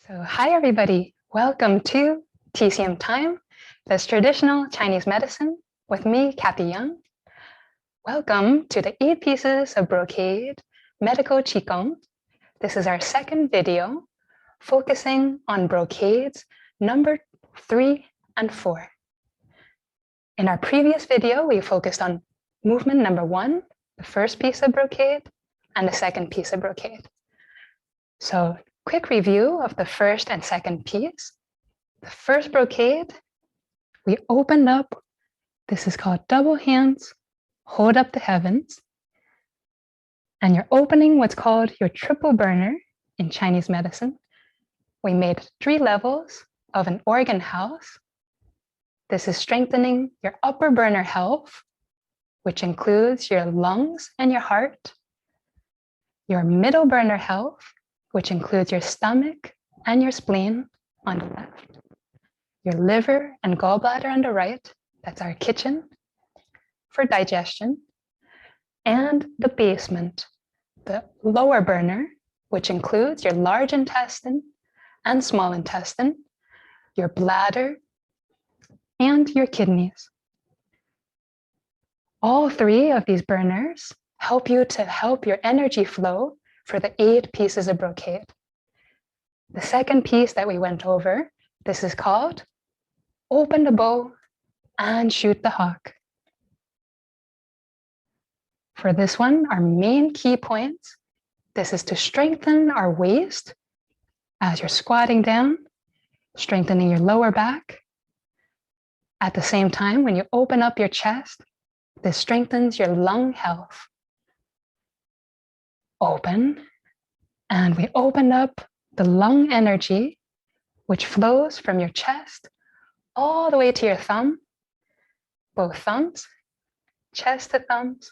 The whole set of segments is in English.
So, hi everybody. Welcome to TCM Time, that's traditional Chinese medicine with me, Kathy Young. Welcome to the 8 pieces of Brocade Medical Qigong. This is our second video focusing on Brocades number 3 and 4. In our previous video, we focused on movement number 1, the first piece of Brocade, and the second piece of Brocade. So, quick review of the first and second piece. The first Brocade, we opened up. This is called double hands, hold up the heavens. And you're opening what's called your triple burner in Chinese medicine. We made 3 levels of an organ house. This is strengthening your upper burner health, which includes your lungs and your heart, your middle burner health, which includes your stomach and your spleen on the left, your liver and gallbladder on the right, that's our kitchen for digestion, and the basement, the lower burner, which includes your large intestine and small intestine, your bladder, and your kidneys. All 3 of these burners help you to help your energy flow for the 8 pieces of Brocade. The second piece that we went over, this is called open the bow and shoot the hawk. For this one, our main key points, this is to strengthen our waist as you're squatting down, strengthening your lower back. At the same time, when you open up your chest, this strengthens your lung health. Open, and we open up the lung energy, which flows from your chest all the way to your thumb, both thumbs, chest to thumbs,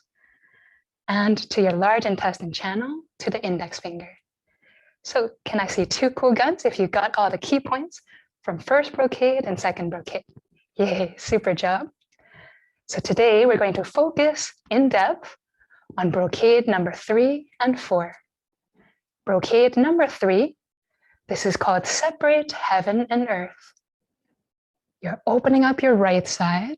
and to your large intestine channel to the index finger. So can I see 2 cool guns if you got all the key points from first Brocade and second Brocade? Yay, super job. So today we're going to focus in depth on Brocade number 3 and 4. Brocade number 3, this is called separate heaven and earth. You're opening up your right side.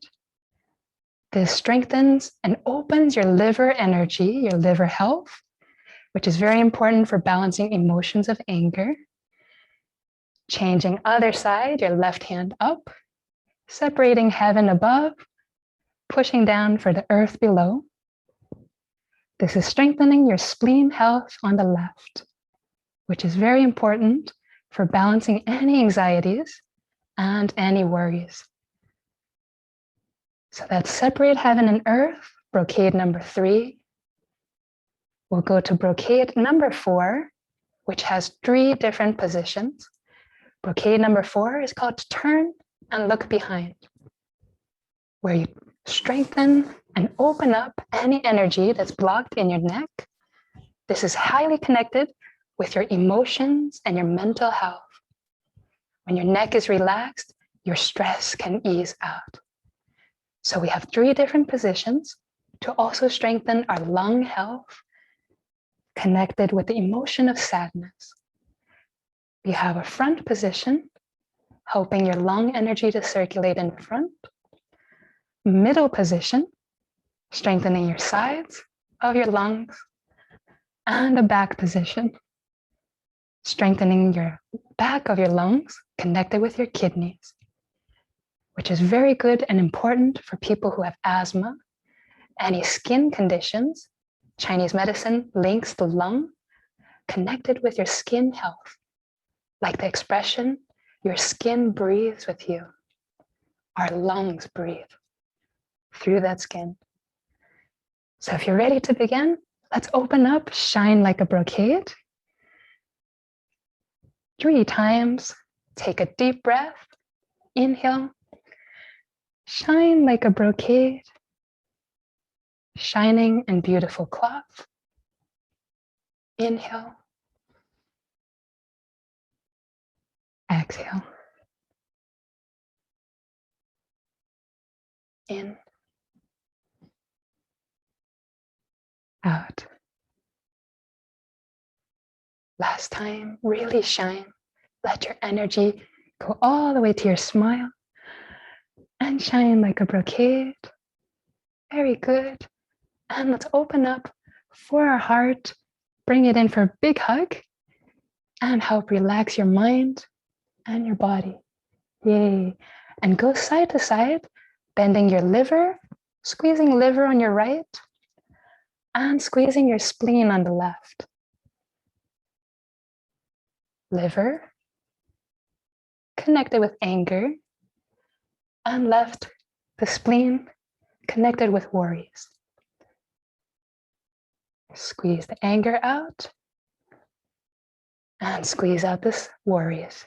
This strengthens and opens your liver energy, your liver health, which is very important for balancing emotions of anger. Changing other side, your left hand up, separating heaven above, pushing down for the earth below. This is strengthening your spleen health on the left, which is very important for balancing any anxieties and any worries. So that's separate heaven and earth, Brocade number 3. We'll go to Brocade number 4, which has 3 different positions. Brocade number 4 is called turn and look behind, where you strengthen and open up any energy that's blocked in your neck. This is highly connected with your emotions and your mental health. When your neck is relaxed, your stress can ease out. So we have 3 different positions to also strengthen our lung health, connected with the emotion of sadness. We have a front position, helping your lung energy to circulate in the front. Middle position, strengthening your sides of your lungs. And a back position, strengthening your back of your lungs, connected with your kidneys, which is very good and important for people who have asthma, any skin conditions. Chinese medicine links the lung connected with your skin health, like the expression, your skin breathes with you. Our lungs breathe through that skin. So if you're ready to begin, let's open up, shine like a brocade. 3 times, take a deep breath, inhale, shine like a brocade, shining in beautiful cloth. Inhale, exhale, in, out. Last time, really shine Let your energy go all the way to your smile and shine like a brocade. Very good. And let's open up for our heart. Bring it in for a big hug and help relax your mind and your body. Yay. And go side to side, bending your liver, squeezing liver on your right, and squeezing your spleen on the left. Liver, connected with anger, and left, the spleen, connected with worries. Squeeze the anger out, and squeeze out this worries.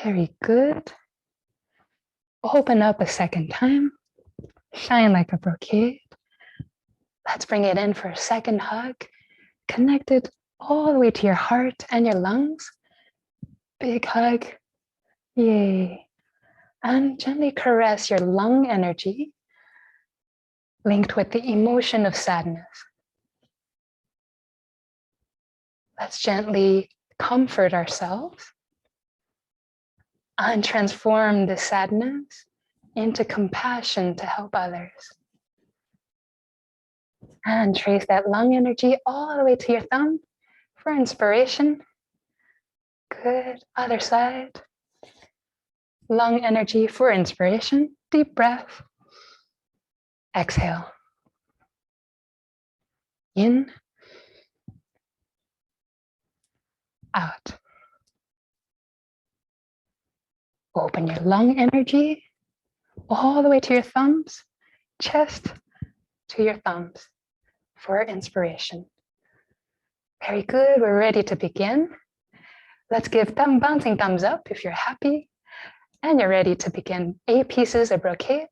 Very good. Open up a second time. Shine like a brocade. Let's bring it in for a second hug. Connected all the way to your heart and your lungs. Big hug. Yay. And gently caress your lung energy linked with the emotion of sadness. Let's gently comfort ourselves and transform the sadness into compassion to help others. And trace that lung energy all the way to your thumb for inspiration. Good. Other side. Lung energy for inspiration. Deep breath. Exhale. In. Out. Open your lung energy all the way to your thumbs, chest to your thumbs for inspiration. Very good. We're ready to begin. Let's give bouncing thumbs up if you're happy and you're ready to begin A pieces of brocade,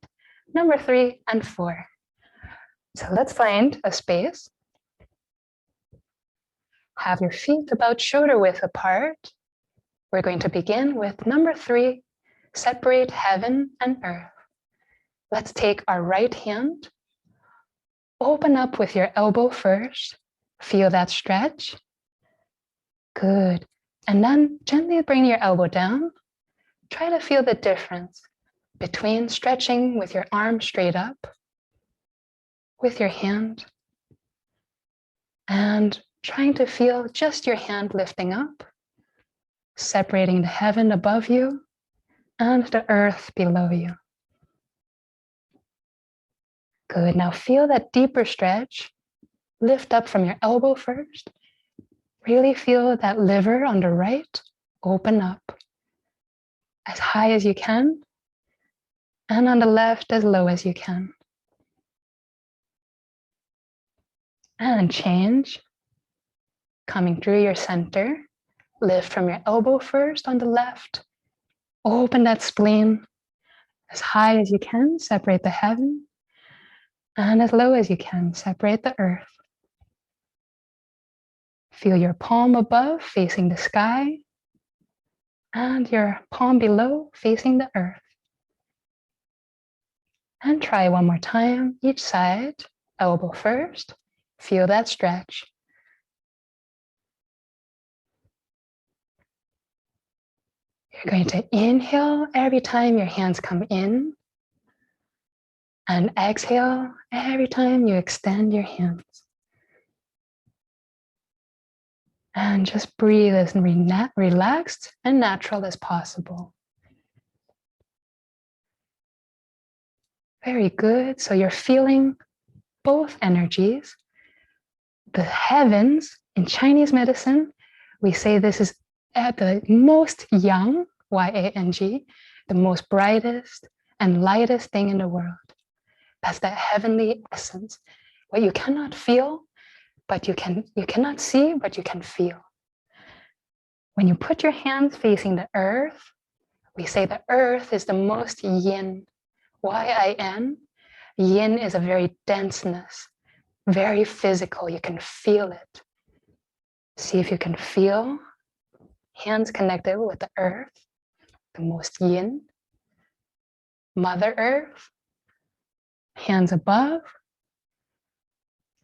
number 3 and 4. So let's find a space. Have your feet about shoulder width apart. We're going to begin with number 3, separate heaven and earth. Let's take our right hand, open up with your elbow first, feel that stretch. Good. And then gently bring your elbow down. Try to feel the difference between stretching with your arm straight up, with your hand, and trying to feel just your hand lifting up, separating the heaven above you and the earth below you. Good. Now feel that deeper stretch. Lift up from your elbow first. Really feel that liver on the right open up as high as you can, and on the left as low as you can. And change. Coming through your center. Lift from your elbow first on the left. Open that spleen as high as you can. Separate the heaven. And as low as you can, separate the earth. Feel your palm above facing the sky and your palm below facing the earth. And try one more time, each side, elbow first. Feel that stretch. You're going to inhale every time your hands come in, and exhale every time you extend your hands. And just breathe as relaxed and natural as possible. Very good. So you're feeling both energies. The heavens, in Chinese medicine, we say this is at the most yang, Y-A-N-G, the most brightest and lightest thing in the world. That's that heavenly essence. What you cannot feel, but you cannot see, but you can feel. When you put your hands facing the earth, we say the earth is the most yin, Y-I-N. Yin is a very denseness, very physical. You can feel it. See if you can feel hands connected with the earth, the most yin. Mother Earth, hands above.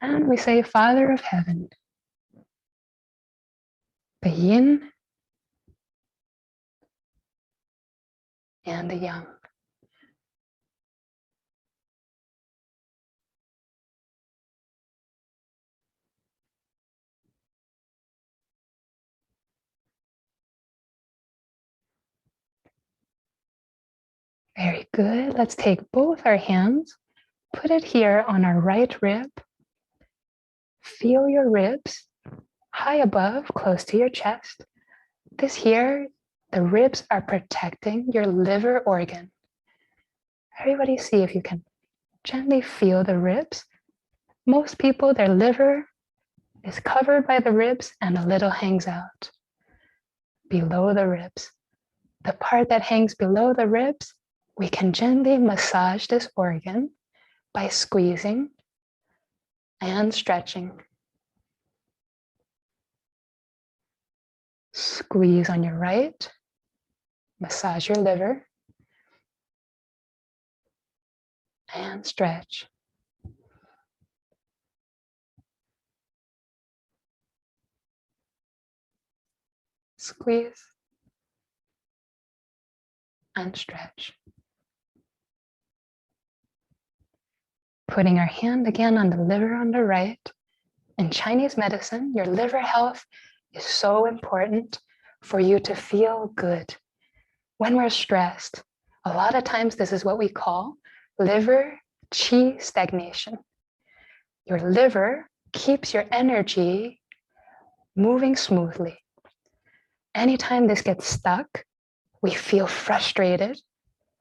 And we say, Father of Heaven, the yin and the yang. Very good. Let's take both our hands, put it here on our right rib. Feel your ribs high above, close to your chest. This here, the ribs are protecting your liver organ. Everybody see if you can gently feel the ribs. Most people, their liver is covered by the ribs and a little hangs out below the ribs. The part that hangs below the ribs, we can gently massage this organ by squeezing and stretching. Squeeze on your right, massage your liver, and stretch. Squeeze and stretch. Putting our hand again on the liver on the right. In Chinese medicine, your liver health is so important for you to feel good. When we're stressed, a lot of times this is what we call liver qi stagnation. Your liver keeps your energy moving smoothly. Anytime this gets stuck, we feel frustrated,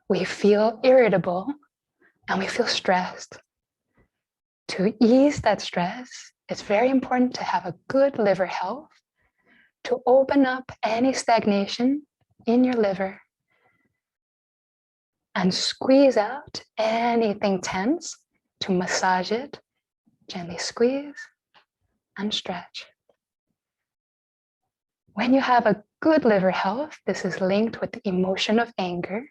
we feel irritable, and we feel stressed. To ease that stress, it's very important to have a good liver health, to open up any stagnation in your liver and squeeze out anything tense, to massage it, gently squeeze and stretch. When you have a good liver health, this is linked with the emotion of anger.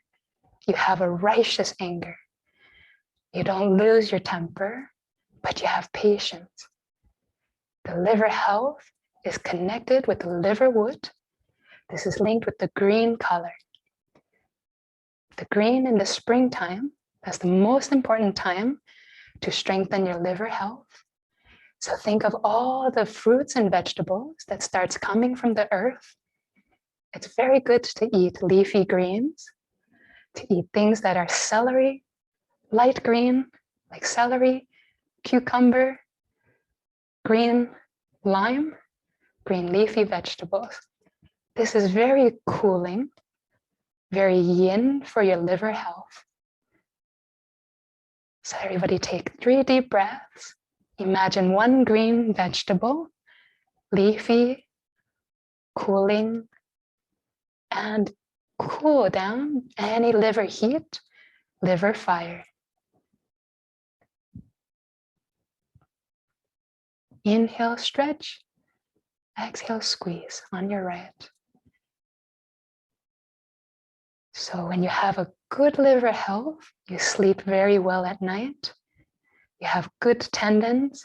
You have a righteous anger. You don't lose your temper, but you have patience. The liver health is connected with the liver wood. This is linked with the green color. The green in the springtime, that's the most important time to strengthen your liver health. So think of all the fruits and vegetables that starts coming from the earth. It's very good to eat leafy greens, to eat things that are celery, light green, like celery, cucumber, green lime, green leafy vegetables. This is very cooling, very yin for your liver health. So everybody take 3 deep breaths. Imagine one green vegetable, leafy, cooling, and cool down any liver heat, liver fire. Inhale, stretch. Exhale, squeeze on your right. So when you have a good liver health, you sleep very well at night. You have good tendons,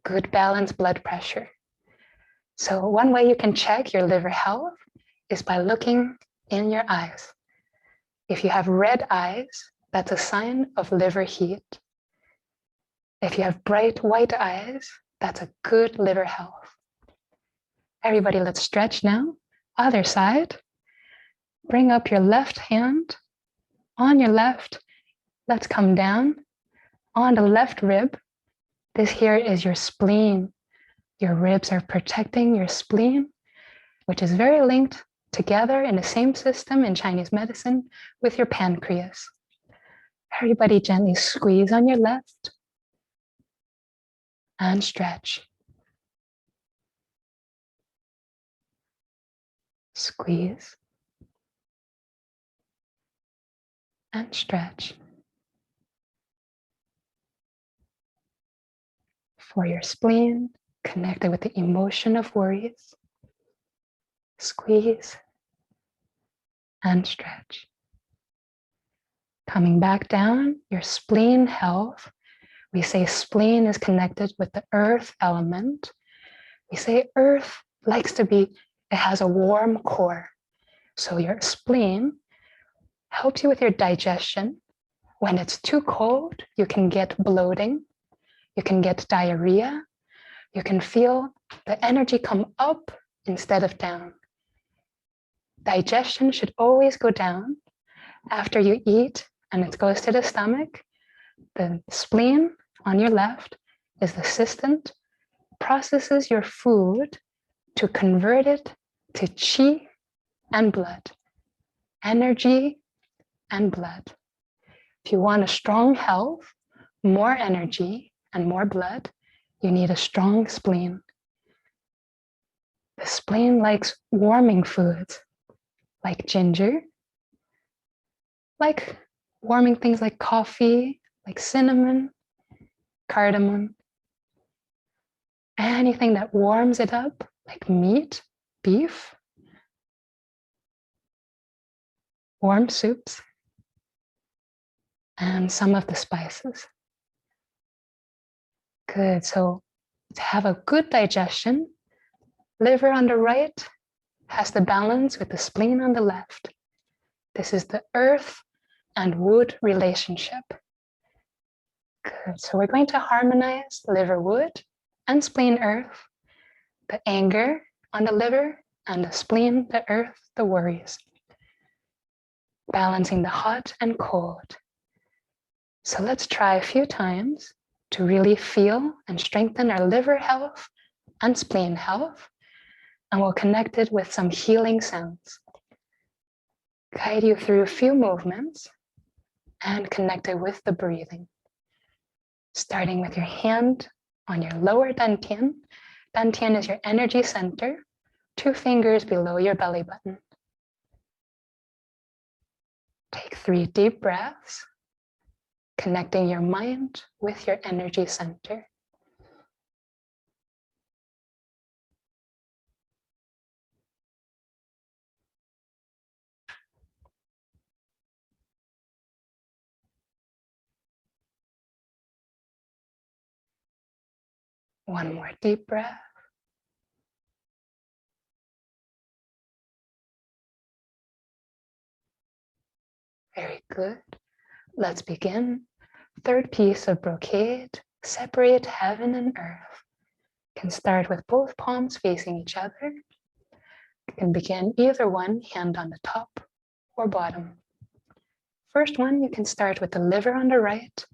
good balanced blood pressure. So one way you can check your liver health is by looking in your eyes. If you have red eyes, that's a sign of liver heat. If you have bright white eyes, that's a good liver health. Everybody, let's stretch now. Other side. Bring up your left hand. On your left, let's come down. On the left rib, this here is your spleen. Your ribs are protecting your spleen, which is very linked together in the same system in Chinese medicine with your pancreas. Everybody gently squeeze on your left and stretch. Squeeze and stretch. For your spleen, connected with the emotion of worries, squeeze and stretch. Coming back down, your spleen health. We say spleen is connected with the earth element. We say earth likes to be It has a warm core. So your spleen helps you with your digestion. When it's too cold, you can get bloating, you can get diarrhea, you can feel the energy come up instead of down. Digestion should always go down after you eat, and it goes to the stomach. The spleen on your left is the assistant, processes your food to convert it to qi and blood, energy and blood. If you want a strong health, more energy and more blood, you need a strong spleen. The spleen likes warming foods like ginger, like warming things like coffee, like cinnamon, cardamom, anything that warms it up, like meat, beef, warm soups, and some of the spices. Good. So to have a good digestion, liver on the right has the balance with the spleen on the left. This is the earth and wood relationship. Good. So we're going to harmonize liver wood and spleen earth, the anger on the liver, and the spleen, the earth, the worries. Balancing the hot and cold. So let's try a few times to really feel and strengthen our liver health and spleen health. And we'll connect it with some healing sounds. Guide you through a few movements and connect it with the breathing. Starting with your hand on your lower dantian. Dantian is your energy center, 2 fingers below your belly button. Take 3 deep breaths, connecting your mind with your energy center. One more deep breath. Very good. Let's begin. 3rd piece of brocade, separate heaven and earth. Can start with both palms facing each other. You can begin either one, hand on the top or bottom. First one, you can start with the liver on the right.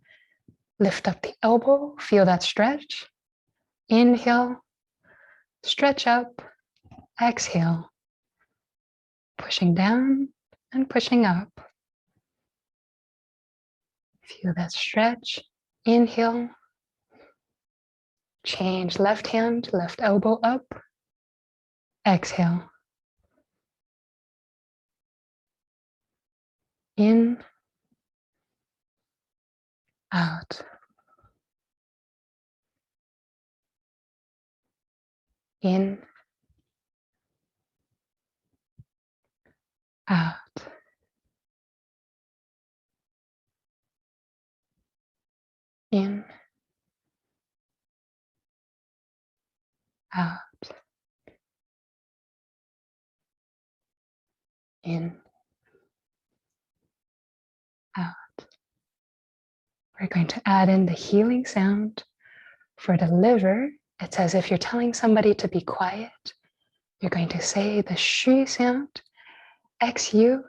Lift up the elbow, feel that stretch. Inhale, stretch up, exhale. Pushing down and pushing up. Feel that stretch. Inhale. Change left hand, left elbow up. Exhale. In, out. In, out. In, out. In, out. We're going to add in the healing sound. For the liver, it's as if you're telling somebody to be quiet. You're going to say the shu sound. X-U.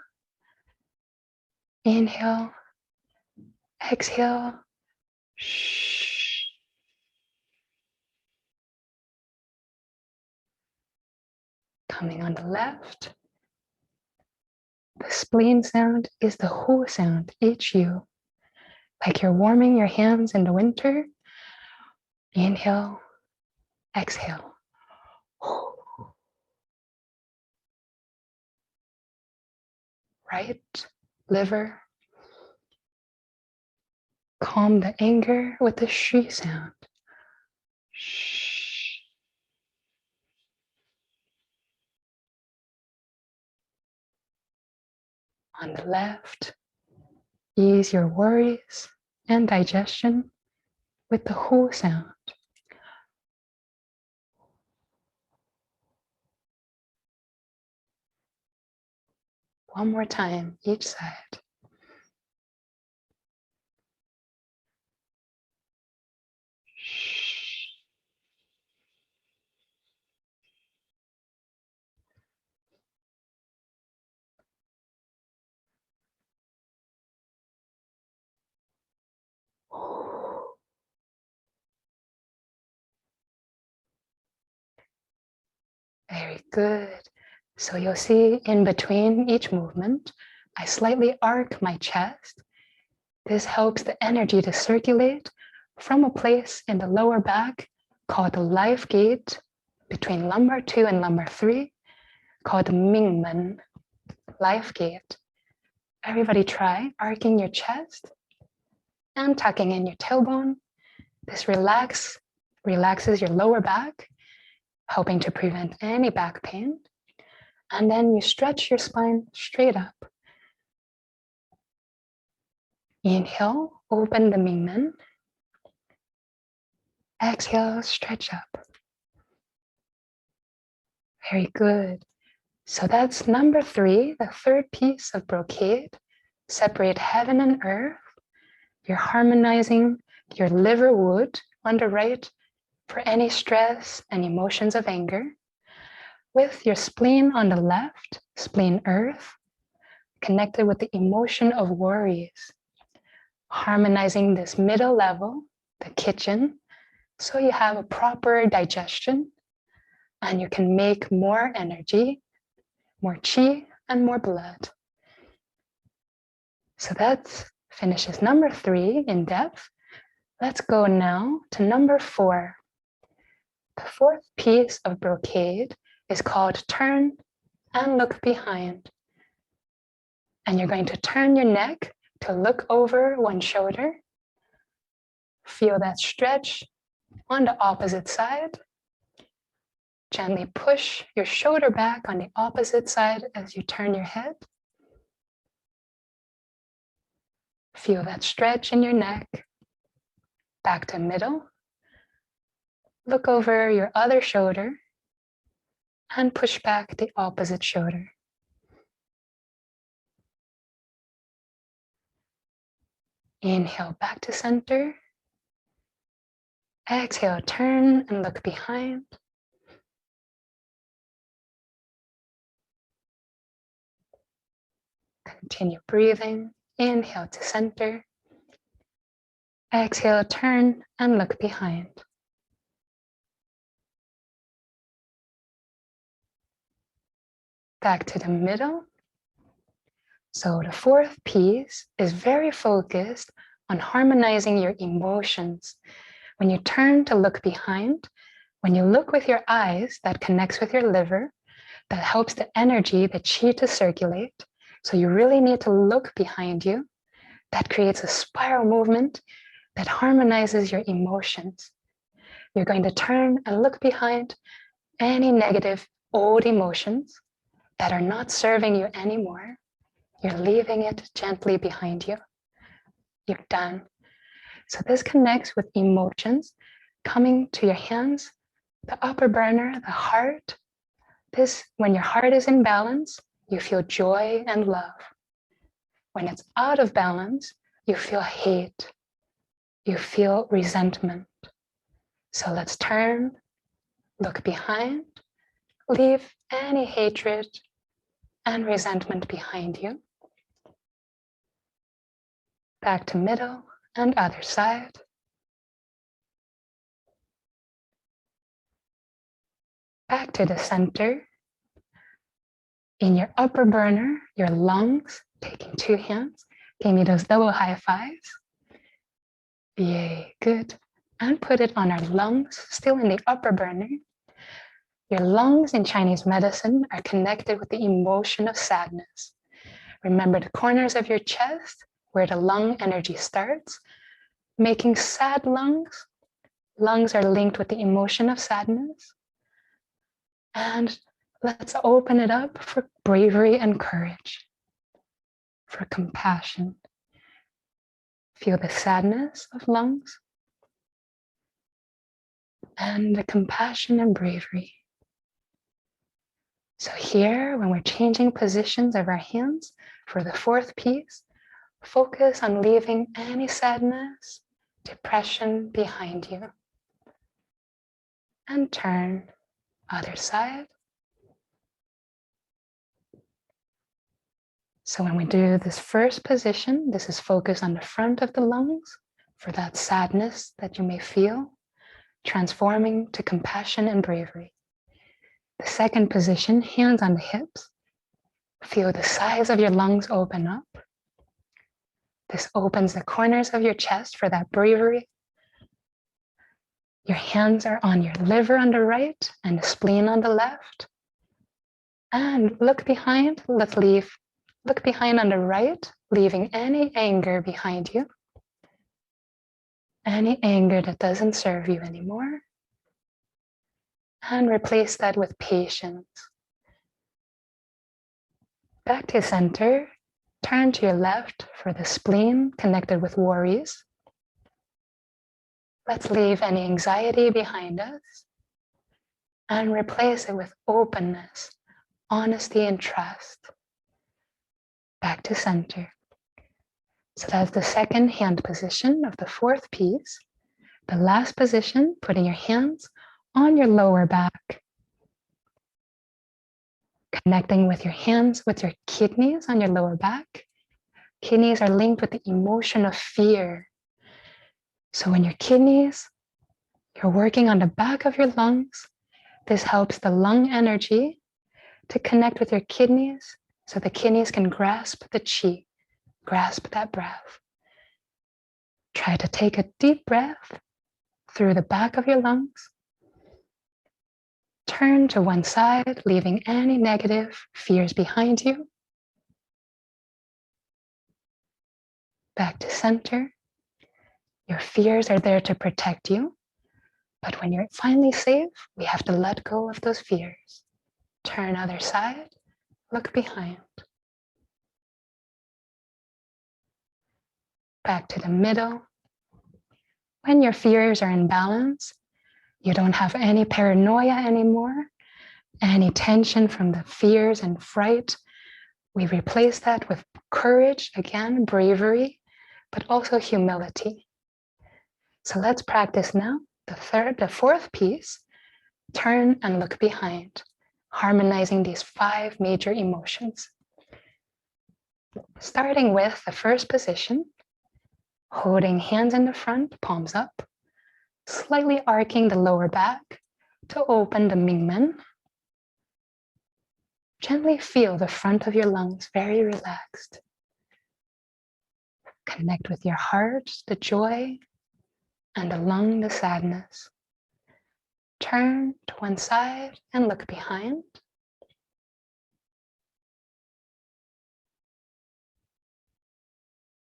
Inhale. Exhale. Shh. Coming on the left. The spleen sound is the hu sound, H-U. Like you're warming your hands in the winter. Inhale, exhale. Right, liver. Calm the anger with the shi sound. Shh. On the left, ease your worries and digestion with the hu sound. One more time, each side. Very good. So you'll see in between each movement, I slightly arc my chest. This helps the energy to circulate from a place in the lower back called the life gate between lumbar 2 and lumbar 3, called the Mingmen life gate. Everybody try arcing your chest and tucking in your tailbone. This relaxes your lower back, helping to prevent any back pain. And then you stretch your spine straight up. Inhale, open the Mingmen. Exhale, stretch up. Very good. So that's number 3, the third piece of Brocade. Separate heaven and earth. You're harmonizing your liver wood on the right for any stress and emotions of anger, with your spleen on the left, spleen earth, connected with the emotion of worries. Harmonizing this middle level, the kitchen, so you have a proper digestion and you can make more energy, more chi, and more blood. So that finishes number 3 in depth. Let's go now to number 4. The fourth piece of Brocade is called turn and look behind. And you're going to turn your neck to look over one shoulder. Feel that stretch on the opposite side. Gently push your shoulder back on the opposite side as you turn your head. Feel that stretch in your neck. Back to middle. Look over your other shoulder and push back the opposite shoulder. Inhale back to center. Exhale, turn and look behind. Continue breathing. Inhale to center. Exhale, turn and look behind. Back to the middle. So the fourth piece is very focused on harmonizing your emotions. When you turn to look behind, when you look with your eyes, that connects with your liver, that helps the energy, the chi to circulate. So you really need to look behind you. That creates a spiral movement that harmonizes your emotions. You're going to turn and look behind any negative old emotions that are not serving you anymore. You're leaving it gently behind you. You're done. So this connects with emotions coming to your hands, the upper burner, the heart. This, when your heart is in balance, you feel joy and love. When it's out of balance, you feel hate. You feel resentment. So let's turn, look behind, leave any hatred and resentment behind you. Back to middle and other side. Back to the center. In your upper burner, your lungs, taking 2 hands. Give me those double high fives. Yay, good. And put it on our lungs, still in the upper burner. Your lungs in Chinese medicine are connected with the emotion of sadness. Remember the corners of your chest where the lung energy starts, making sad lungs. Lungs are linked with the emotion of sadness. And let's open it up for bravery and courage, for compassion. Feel the sadness of lungs and the compassion and bravery. So here, when we're changing positions of our hands for the fourth piece, focus on leaving any sadness, depression behind you. And turn, other side. So when we do this first position, this is focus on the front of the lungs for that sadness that you may feel, transforming to compassion and bravery. The second position, hands on the hips. Feel the size of your lungs open up. This opens the corners of your chest for that bravery. Your hands are on your liver on the right and the spleen on the left. And look behind, look behind on the right, leaving any anger behind you. Any anger that doesn't serve you anymore. And replace that with patience. Back to center, turn to your left for the spleen connected with worries. Let's leave any anxiety behind us and replace it with openness, honesty, and trust. Back to center. So that's the second hand position of the fourth piece. The last position, putting your hands on your lower back. Connecting with your hands, with your kidneys on your lower back. Kidneys are linked with the emotion of fear. So when your kidneys, you're working on the back of your lungs, this helps the lung energy to connect with your kidneys so the kidneys can grasp the chi, grasp that breath. Try to take a deep breath through the back of your lungs. Turn to one side, leaving any negative fears behind you. Back to center. Your fears are there to protect you, but when you're finally safe, we have to let go of those fears. Turn other side, look behind. Back to the middle. When your fears are in balance, you don't have any paranoia anymore, any tension from the fears and fright. We replace that with courage, again, bravery, but also humility. So let's practice now the fourth piece, turn and look behind, harmonizing these 5 major emotions. Starting with the first position, holding hands in the front, palms up, slightly arcing the lower back to open the Mingmen. Gently feel the front of your lungs very relaxed. Connect with your heart, the joy, and the lung, the sadness. Turn to one side and look behind.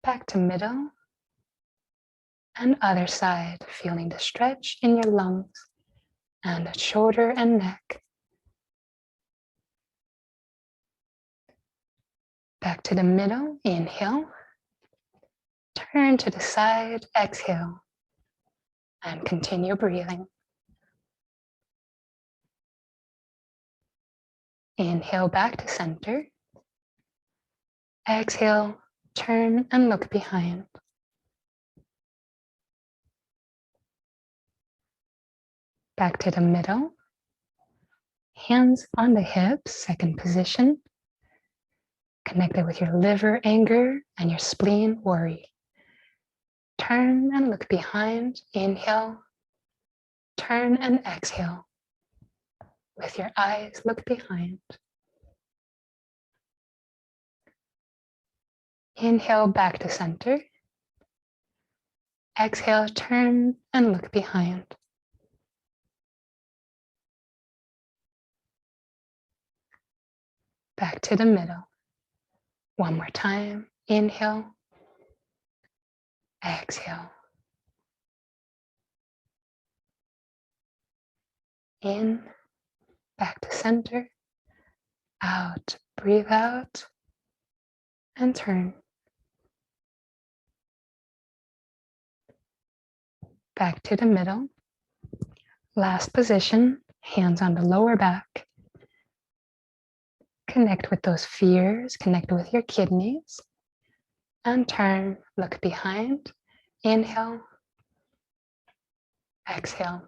Back to middle. And other side, feeling the stretch in your lungs and the shoulder and neck. Back to the middle, inhale. Turn to the side, exhale. And continue breathing. Inhale back to center. Exhale, turn and look behind. Back to the middle. Hands on the hips, second position. Connected with your liver, anger, and your spleen, worry. Turn and look behind. Inhale. Turn and exhale. With your eyes, look behind. Inhale back to center. Exhale, turn and look behind. Back to the middle. One more time. Inhale. Exhale. In. Back to center. Out. Breathe out. And turn. Back to the middle. Last position. Hands on the lower back. Connect with those fears, connect with your kidneys, and turn, look behind. Inhale, exhale.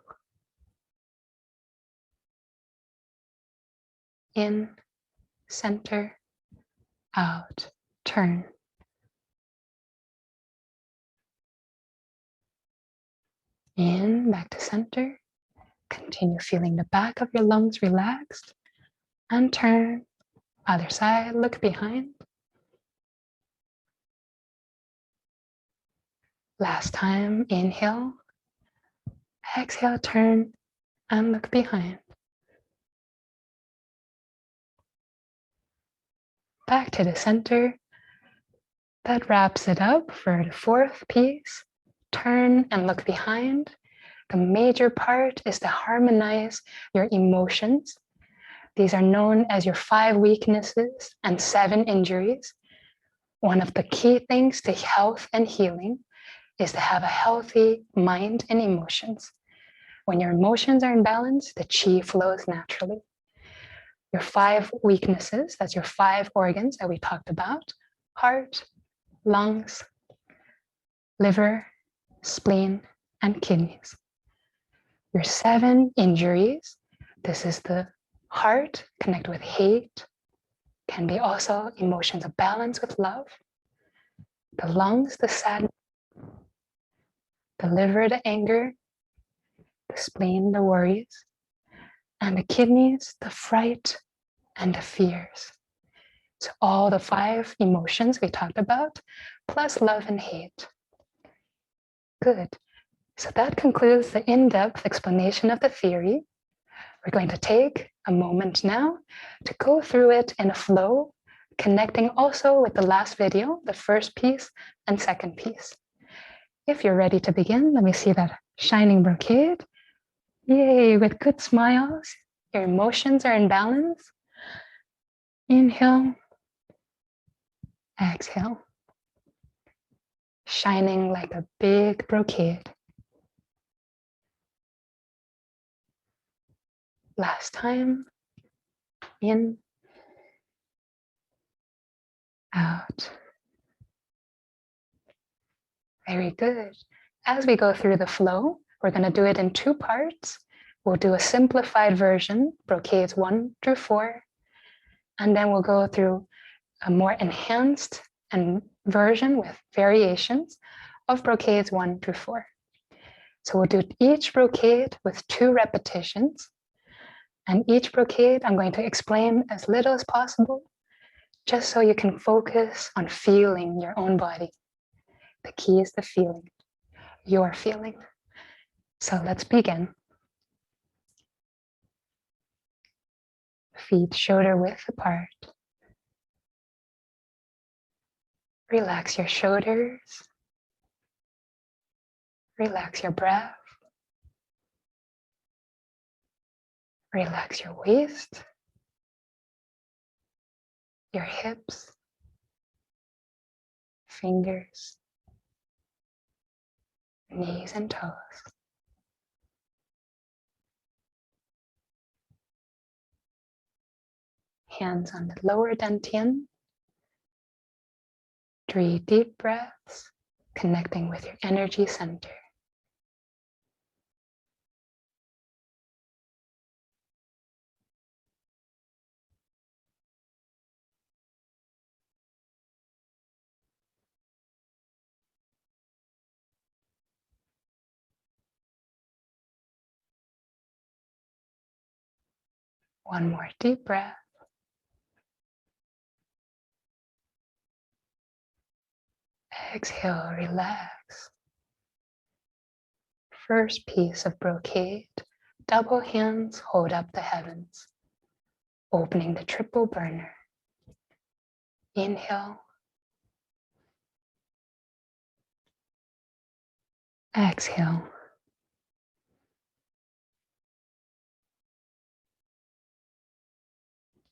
In, center, out, turn. In, back to center. Continue feeling the back of your lungs relaxed. And turn, other side, look behind. Last time, inhale, exhale, turn, and look behind. Back to the center. That wraps it up for the fourth piece. Turn and look behind. The major part is to harmonize your emotions. These are known as your 5 weaknesses and 7 injuries. One of the key things to health and healing is to have a healthy mind and emotions. When your emotions are in balance, the chi flows naturally. Your 5 weaknesses, that's your 5 organs that we talked about: heart, lungs, liver, spleen, and kidneys. Your 7 injuries, this is the heart, connect with hate, can be also emotions of balance with love. The lungs, the sadness. The liver, the anger. The spleen, the worries. And the kidneys, the fright and the fears. So all the 5 emotions we talked about, plus love and hate. Good. So that concludes the in-depth explanation of the theory. We're going to take a moment now to go through it in a flow, connecting also with the last video, the first piece and second piece. If you're ready to begin, let me see that shining brocade. Yay, with good smiles. Your emotions are in balance. Inhale, exhale. Shining like a big brocade. Last time. In, out. Very good. As we go through the flow, we're going to do it in 2 parts. We'll do a simplified version, brocades 1 through 4, and then we'll go through a more enhanced version with variations of brocades 1 through 4. So we'll do each brocade with 2 repetitions, and each brocade I'm going to explain as little as possible, just so you can focus on feeling your own body. The key is the feeling, your feeling. So let's begin. Feet shoulder width apart. Relax your shoulders. Relax your breath. Relax your waist, your hips, fingers, knees and toes. Hands on the lower dantian. 3 deep breaths, connecting with your energy center. One more deep breath. Exhale, relax. First piece of brocade, double hands hold up the heavens, opening the triple burner. Inhale. Exhale.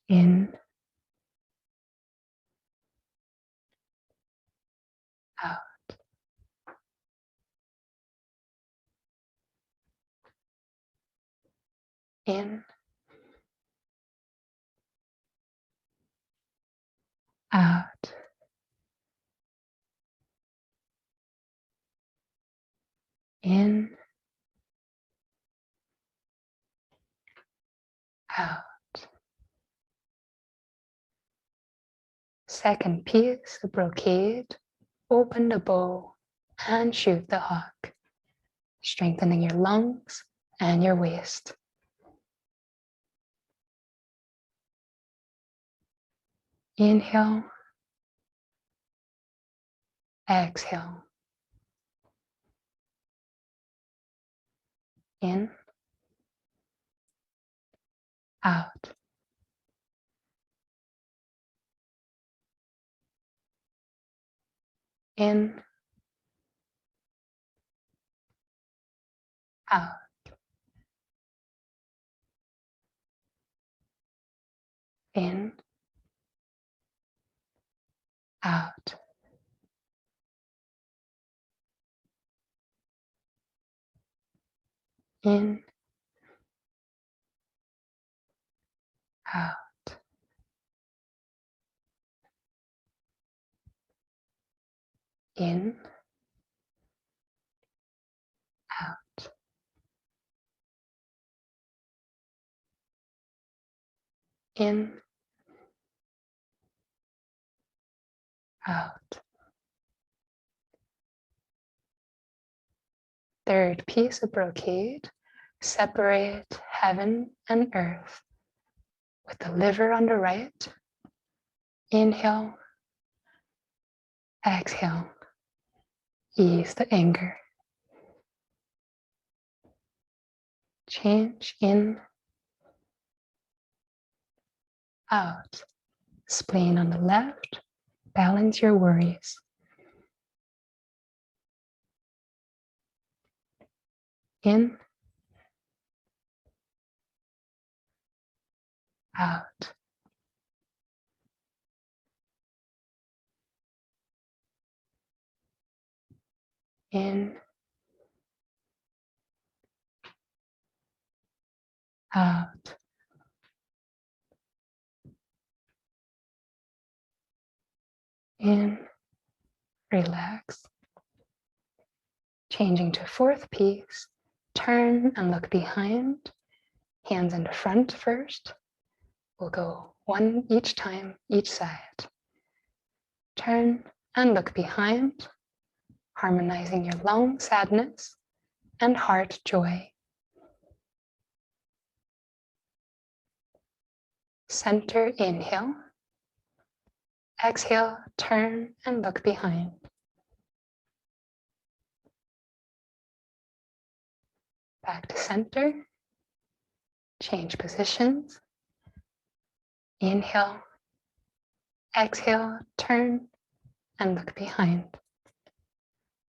In, out. In, out, in, out. Second piece, brocade, open the bow and shoot the hawk, strengthening your lungs and your waist. Inhale, exhale. In, out. In, out. In, out. In, out. In, out. In, out. Third piece of brocade, separate heaven and earth with the liver on the right. Inhale, exhale, ease the anger. Change in, out. Spleen on the left, balance your worries. In, out. In, out. In, relax. Changing to fourth piece, turn and look behind. Hands in the front first. We'll go one each time, each side. Turn and look behind, harmonizing your lung sadness and heart joy. Center inhale. Exhale, turn and look behind. Back to center. Change positions. Inhale. Exhale, turn and look behind.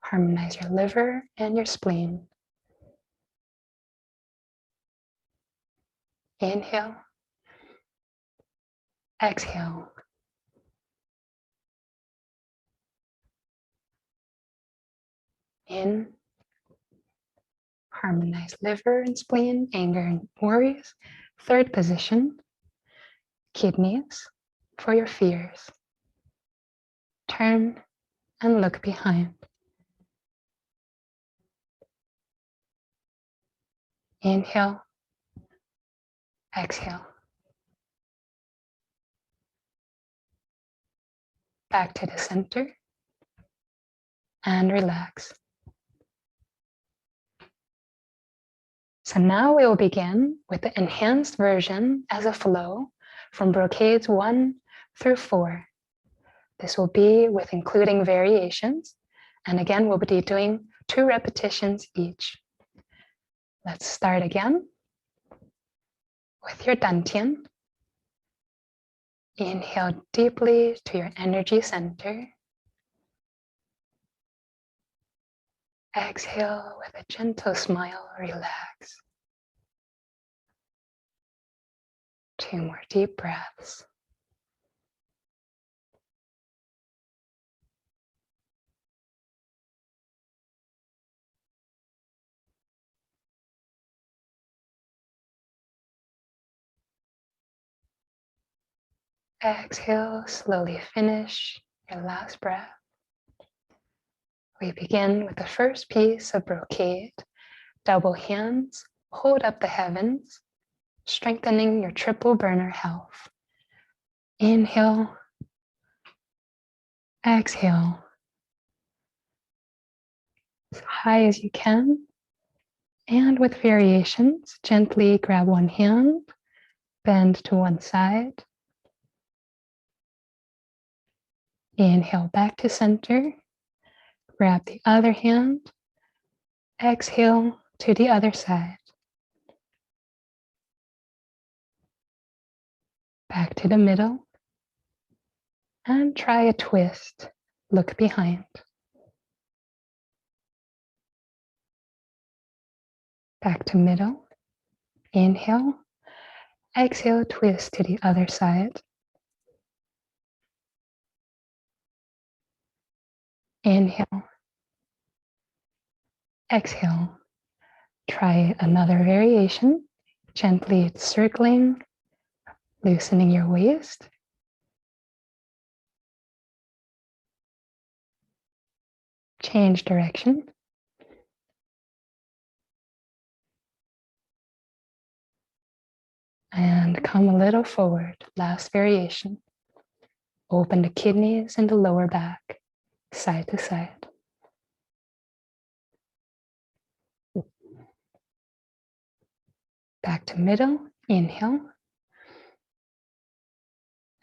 Harmonize your liver and your spleen. Inhale. Exhale. In. Harmonize liver and spleen, anger and worries. Third position, kidneys for your fears. Turn and look behind. Inhale, exhale. Back to the center and relax. So now we will begin with the enhanced version as a flow from Brocades 1 through 4. This will be with including variations. And again, we'll be doing 2 repetitions each. Let's start again with your dantian. Inhale deeply to your energy center. Exhale with a gentle smile, relax. 2 more deep breaths. Exhale, slowly finish your last breath. We begin with the first piece of brocade. Double hands, hold up the heavens, strengthening your triple burner health. Inhale, exhale, as high as you can. And with variations, gently grab one hand, bend to one side. Inhale back to center. Grab the other hand. Exhale to the other side. Back to the middle. And try a twist. Look behind. Back to middle. Inhale. Exhale, twist to the other side. Inhale. Exhale. Try another variation. Gently circling, loosening your waist. Change direction. And come a little forward. Last variation. Open the kidneys and the lower back, side to side. Back to middle. Inhale.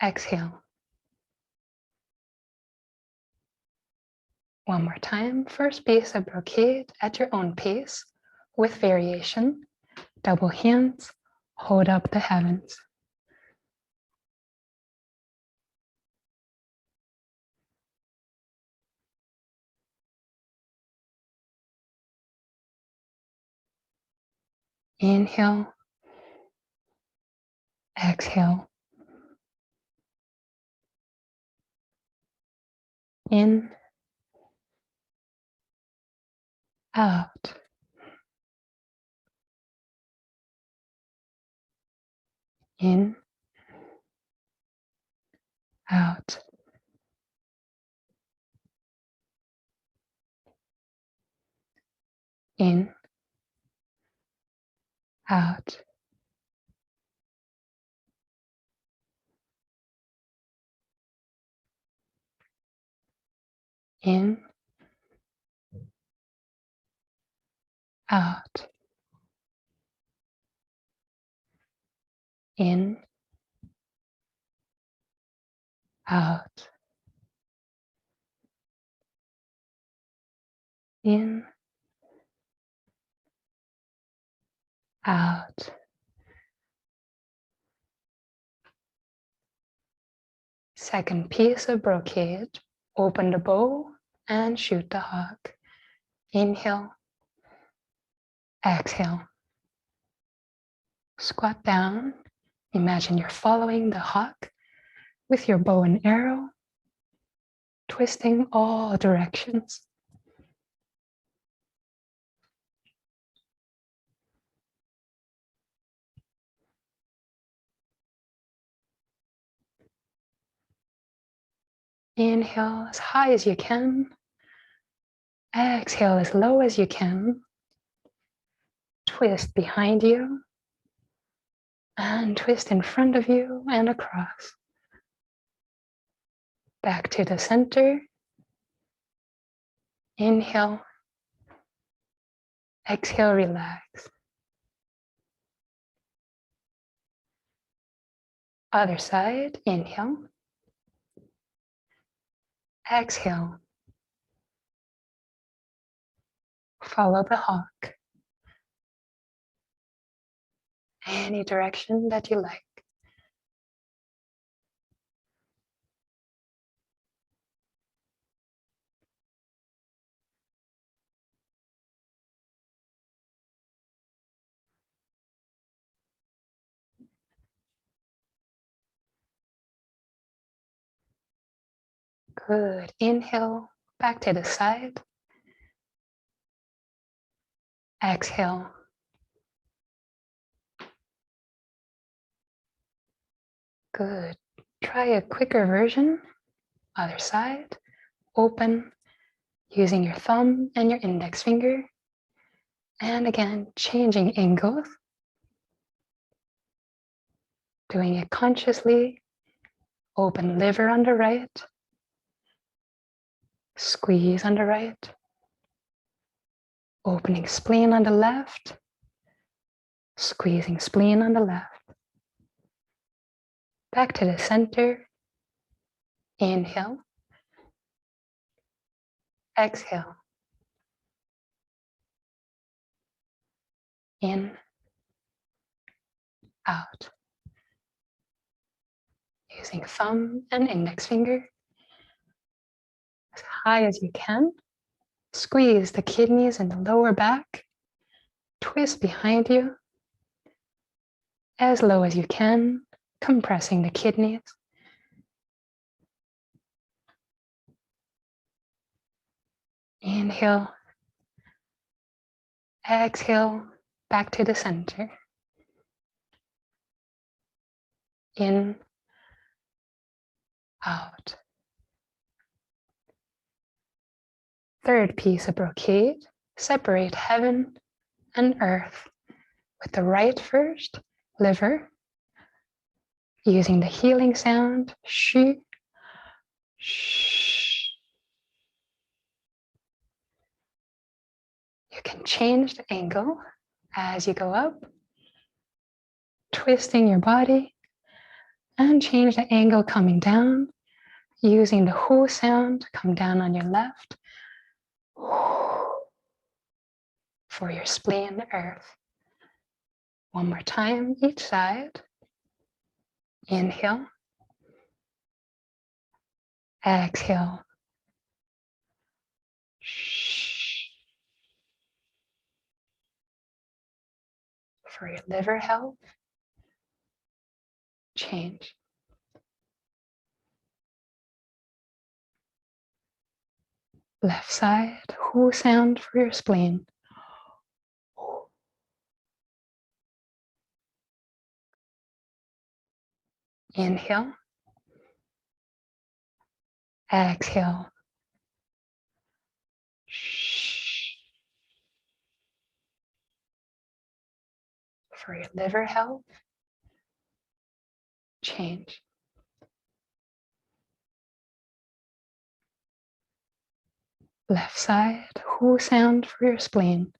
Exhale. One more time. First piece of brocade at your own pace with variation. Double hands. Hold up the heavens. Inhale. Exhale. In. Out. In. Out. In. Out. In. Out. In. Out. In. Out. Second piece of brocade. Open the bow and shoot the hawk. Inhale. Exhale. Squat down. Imagine you're following the hawk with your bow and arrow, twisting all directions. Inhale as high as you can. Exhale as low as you can. Twist behind you. And twist in front of you and across. Back to the center. Inhale. Exhale, relax. Other side, inhale. Exhale. Follow the hawk. Any direction that you like. Good. Inhale, back to the side. Exhale. Good. Try a quicker version. Other side. Open using your thumb and your index finger. And again, changing angles. Doing it consciously. Open liver on the right. Squeeze on the right. Opening spleen on the left. Squeezing spleen on the left. Back to the center. Inhale. Exhale. In. Out. Using thumb and index finger. As high as you can. Squeeze the kidneys in the lower back. Twist behind you. As low as you can, compressing the kidneys. Inhale. Exhale, back to the center. In. Out. Third piece of brocade, separate heaven and earth with the right first, liver, using the healing sound, shu, shh. You can change the angle as you go up, twisting your body, and change the angle coming down, using the hu sound, come down on your left, for your spleen, earth. One more time, each side. Inhale. Exhale. Shh. For your liver health, change. Left side, hu sound for your spleen. Inhale. Exhale. Shh. For your liver health, change. Left side, hu sound for your spleen.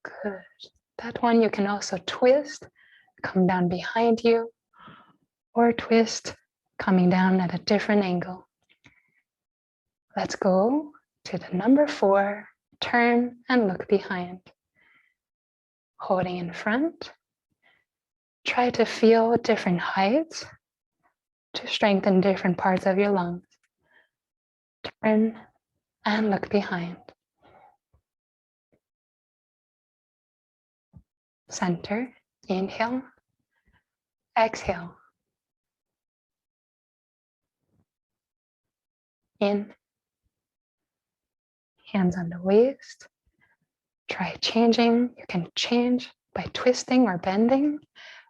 Good. That one you can also twist, come down behind you, or twist coming down at a different angle. Let's go to the number 4, turn and look behind. Holding in front, try to feel different heights to strengthen different parts of your lungs. Turn and look behind. Center, inhale, exhale. In, hands on the waist. Try changing. You can change by twisting or bending,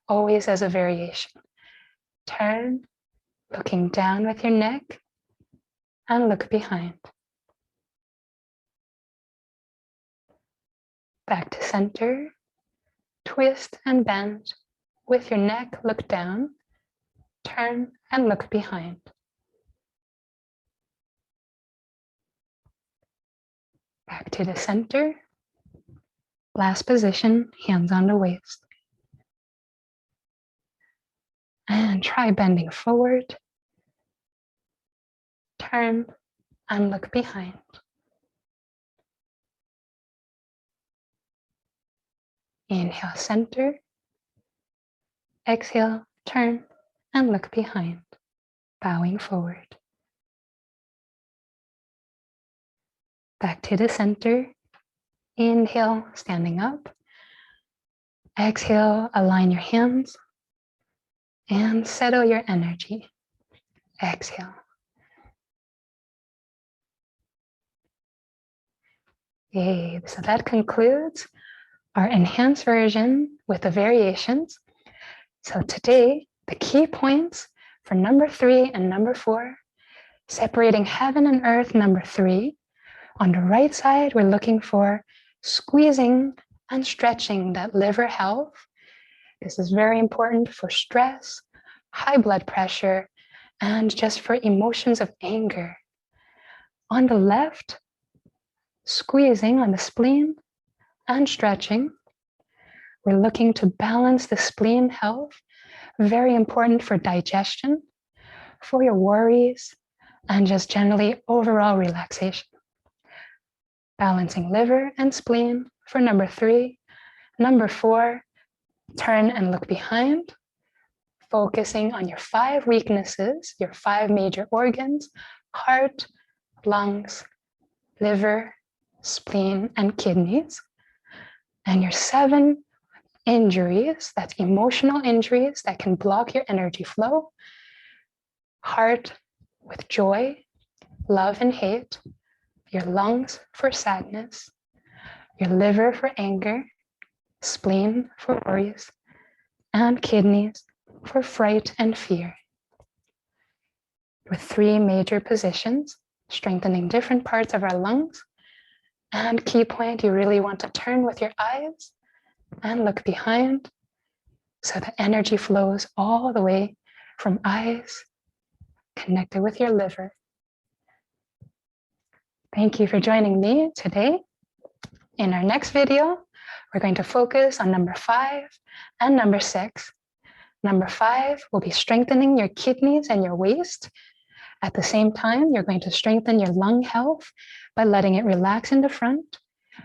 always as a variation. Turn, looking down with your neck, and look behind. Back to center. Twist and bend with your neck, look down, turn and look behind. Back to the center. Last position, hands on the waist. And try bending forward, turn and look behind. Inhale, center. Exhale, turn and look behind, bowing forward. Back to the center. Inhale, standing up. Exhale, align your hands and settle your energy. Exhale. Yay. So that concludes our enhanced version with the variations. So today, the key points for number 3 and number 4, separating heaven and earth, number 3. On the right side, we're looking for squeezing and stretching that liver health. This is very important for stress, high blood pressure, and just for emotions of anger. On the left, squeezing on the spleen and stretching. We're looking to balance the spleen health, very important for digestion, for your worries, and just generally overall relaxation. Balancing liver and spleen for number 3. Number 4, turn and look behind, focusing on your 5 weaknesses, your 5 major organs: heart, lungs, liver, spleen, and kidneys. And your 7 injuries, that's emotional injuries that can block your energy flow: heart with joy, love, and hate, your lungs for sadness, your liver for anger, spleen for worries, and kidneys for fright and fear. With 3 major positions, strengthening different parts of our lungs. And key point, you really want to turn with your eyes and look behind so the energy flows all the way from eyes connected with your liver. Thank you for joining me today. In our next video, we're going to focus on number 5 and number 6. Number 5 will be strengthening your kidneys and your waist. At the same time, you're going to strengthen your lung health by letting it relax in the front.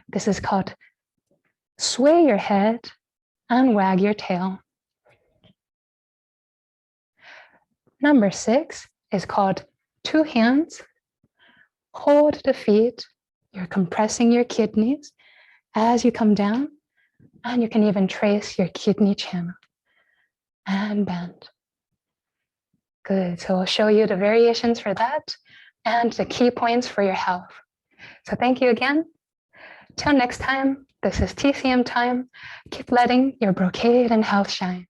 This is called sway your head and wag your tail. Number 6 is called 2 hands. Hold the feet. You're compressing your kidneys as you come down, and you can even trace your kidney channel and bend. Good, so I'll show you the variations for that and the key points for your health. So thank you again. Till next time, this is TCM Time. Keep letting your brocade and health shine.